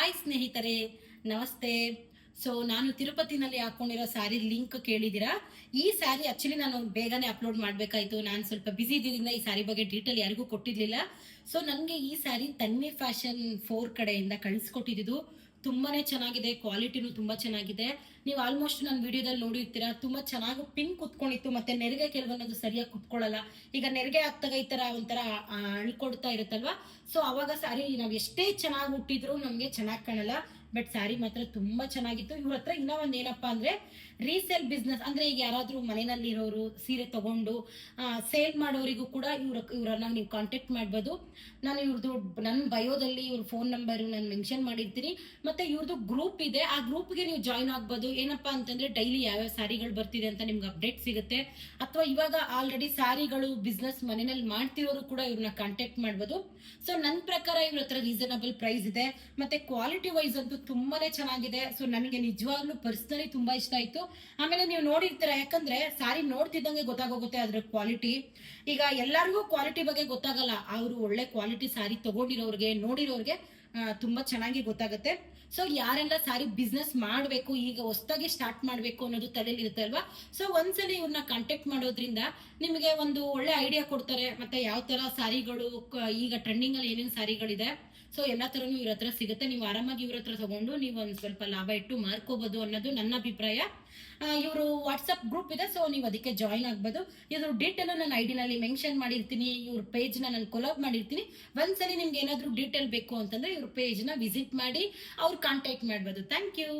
Hi ಸ್ನೇಹಿತರೆ, ನಮಸ್ತೆ. So ನಾನು ತಿರುಪತಿನಲ್ಲಿ ಹಾಕೊಂಡಿರೋ ಸ್ಯಾರಿ ಲಿಂಕ್ ಕೇಳಿದ್ದೀರಾ. ಈ ಸ್ಯಾರಿ ಆಕ್ಚುಲಿ ನಾನು ಬೇಗನೆ ಅಪ್ಲೋಡ್ ಮಾಡಬೇಕಾಯಿತು. ನಾನು ಸ್ವಲ್ಪ ಬಿಸಿ ಇದ್ದಿದ್ದರಿಂದ ಈ ಸ್ಯಾರಿ ಬಗ್ಗೆ ಡೀಟೇಲ್ ಯಾರಿಗೂ ಕೊಟ್ಟಿರ್ಲಿಲ್ಲ. ಸೊ ನನಗೆ ಈ ಸ್ಯಾರಿ ತನ್ವಿ ಫ್ಯಾಷನ್ 4 ಕಡೆಯಿಂದ ಕಳಿಸ್ಕೊಟ್ಟಿದ್ದು. ತುಂಬಾನೇ ಚೆನ್ನಾಗಿದೆ, ಕ್ವಾಲಿಟಿನೂ ತುಂಬಾ ಚೆನ್ನಾಗಿದೆ. ನೀವು ಆಲ್ಮೋಸ್ಟ್ ನನ್ನ ವಿಡಿಯೋದಲ್ಲಿ ನೋಡಿರ್ತೀರಾ, ತುಂಬಾ ಚೆನ್ನಾಗಿ ಪಿನ್ ಕುತ್ಕೊಂಡಿತ್ತು. ಮತ್ತೆ ನೆರಿಗೆ ಕೆಲವೊಂದು ಸರಿಯಾಗಿ ಕುತ್ಕೊಳ್ಳಲ್ಲ. ಈಗ ನೆರಿಗೆ ಆಗ್ತಾಗ ಈ ತರ ಒಂಥರ ಅಳ್ಕೊಡ್ತಾ ಇರುತ್ತಲ್ವಾ. ಸೊ ಅವಾಗ ಸ್ಯಾರಿ ನಾವ್ ಎಷ್ಟೇ ಚೆನ್ನಾಗಿ ಹುಟ್ಟಿದ್ರು ನಮ್ಗೆ ಚೆನ್ನಾಗಿ ಕಾಣಲ್ಲ. ಬಟ್ ಸ್ಯಾರಿ ಮಾತ್ರ ತುಂಬಾ ಚೆನ್ನಾಗಿತ್ತು. ಇವ್ರ ಹತ್ರ ಇನ್ನೂ ಒಂದ್ ಏನಪ್ಪಾ ಅಂದ್ರೆ ರೀಸೇಲ್ ಬಿಸ್ನೆಸ್ ಅಂದ್ರೆ ಈಗ ಯಾರಾದ್ರೂ ಮನೆಯಲ್ಲಿ ಇರೋರು ಸೀರೆ ತಗೊಂಡು ಸೇಲ್ ಮಾಡೋರಿಗೂ ಕೂಡ ಇವ್ರನ್ನ ನೀವು ಕಾಂಟ್ಯಾಕ್ಟ್ ಮಾಡ್ಬೋದು. ನಾನು ಇವ್ರದ್ದು ನನ್ನ ಬಯೋದಲ್ಲಿ ಇವ್ರ ಫೋನ್ ನಂಬರ್ ನಾನು ಮೆನ್ಷನ್ ಮಾಡಿರ್ತೀನಿ. ಮತ್ತೆ ಇವ್ರದ್ದು ಗ್ರೂಪ್ ಇದೆ, ಆ ಗ್ರೂಪ್ಗೆ ನೀವು ಜಾಯ್ನ್ ಆಗ್ಬೋದು. ಏನಪ್ಪಾ ಅಂತಂದ್ರೆ ಡೈಲಿ ಯಾವ್ಯಾವ ಸ್ಯಾರಿಗಳು ಬರ್ತಿದೆ ಅಂತ ನಿಮ್ಗೆ ಅಪ್ಡೇಟ್ ಸಿಗುತ್ತೆ. ಅಥವಾ ಇವಾಗ ಆಲ್ರೆಡಿ ಸ್ಯಾರಿಗಳು ಬಿಸ್ನೆಸ್ ಮನೆಯಲ್ಲಿ ಮಾಡ್ತಿರೋರು ಕೂಡ ಇವ್ರನ್ನ ಕಾಂಟ್ಯಾಕ್ಟ್ ಮಾಡ್ಬೋದು. ಸೊ ನನ್ನ ಪ್ರಕಾರ ಇವ್ರ ಹತ್ರ ರೀಸನಬಲ್ ಪ್ರೈಸ್ ಇದೆ. ಮತ್ತೆ ಕ್ವಾಲಿಟಿ ವೈಸ್ ಅಂತೂ ತುಂಬಾನೇ ಚೆನ್ನಾಗಿದೆ. ಸೊ ನನಗೆ ನಿಜವಾಗ್ಲೂ ಪರ್ಸನಲಿ ತುಂಬಾ ಇಷ್ಟ ಆಯ್ತು. ಆಮೇಲೆ ನೀವು ನೋಡಿರ್ತೀರ, ಯಾಕಂದ್ರೆ ಸ್ಯಾರಿ ನೋಡ್ತಿದ್ದಂಗೆ ಗೊತ್ತಾಗೋಗುತ್ತೆ ಅದ್ರ ಕ್ವಾಲಿಟಿ. ಈಗ ಎಲ್ಲರಿಗೂ ಕ್ವಾಲಿಟಿ ಬಗ್ಗೆ ಗೊತ್ತಾಗಲ್ಲ, ಅವರು ಒಳ್ಳೆ ಕ್ವಾಲಿಟಿ ಸ್ಯಾರಿ ತಗೊಂಡಿರೋರ್ಗೆ ನೋಡಿರೋರ್ಗೆ ತುಂಬಾ ಚೆನ್ನಾಗಿ ಗೊತ್ತಾಗುತ್ತೆ. ಸೊ ಯಾರೆಲ್ಲ ಸ್ಯಾರಿ ಬಿಸ್ನೆಸ್ ಮಾಡ್ಬೇಕು, ಈಗ ಹೊಸದಾಗಿ ಸ್ಟಾರ್ಟ್ ಮಾಡ್ಬೇಕು ಅನ್ನೋದು ತಲೆಯಲ್ಲಿ ಇರುತ್ತೆ ಅಲ್ವಾ. ಸೊ ಒಂದ್ಸಲಿ ಇವ್ರನ್ನ ಕಾಂಟ್ಯಾಕ್ಟ್ ಮಾಡೋದ್ರಿಂದ ನಿಮಗೆ ಒಂದು ಒಳ್ಳೆ ಐಡಿಯಾ ಕೊಡ್ತಾರೆ. ಮತ್ತೆ ಯಾವ ತರ ಸ್ಯಾರಿಗಳು ಈಗ ಟ್ರೆಂಡಿಂಗ್ ಅಲ್ಲಿ ಏನೇನ್ ಸ್ಯಾರಿಗಳಿದೆ, ಸೊ ಎಲ್ಲಾ ತರನು ಇವ್ರ ಹತ್ರ ಸಿಗುತ್ತೆ. ನೀವು ಆರಾಮಾಗಿ ಇವ್ರ ಹತ್ರ ತಗೊಂಡು ನೀವು ಒಂದ್ ಸ್ವಲ್ಪ ಲಾಭ ಇಟ್ಟು ಮಾರ್ಕೋಬಹುದು ಅನ್ನೋದು ನನ್ನ ಅಭಿಪ್ರಾಯ. ಇವರು ವಾಟ್ಸ್ಆಪ್ ಗ್ರೂಪ್ ಇದೆ, ಸೊ ನೀವು ಅದಕ್ಕೆ ಜಾಯಿನ್ ಆಗ್ಬೋದು. ಇದ್ರ ಡೀಟೇಲ್ ನಾನು ಐಡಿನಲ್ಲಿ ಮೆನ್ಷನ್ ಮಾಡಿರ್ತೀನಿ. ಇವ್ರ ಪೇಜ್ ನಾನು ಕೊಲಾಬ್ ಮಾಡಿರ್ತೀನಿ. ಒಂದ್ಸಲಿ ನಿಮ್ಗೆ ಏನಾದ್ರು ಡೀಟೇಲ್ ಬೇಕು ಅಂತಂದ್ರೆ ಇವ್ರ ಪೇಜ್ ನ ವಿಸಿಟ್ ಮಾಡಿ ಅವ್ರು ಕಾಂಟ್ಯಾಕ್ಟ್ ಮಾಡ್ಬೋದು. Thank you.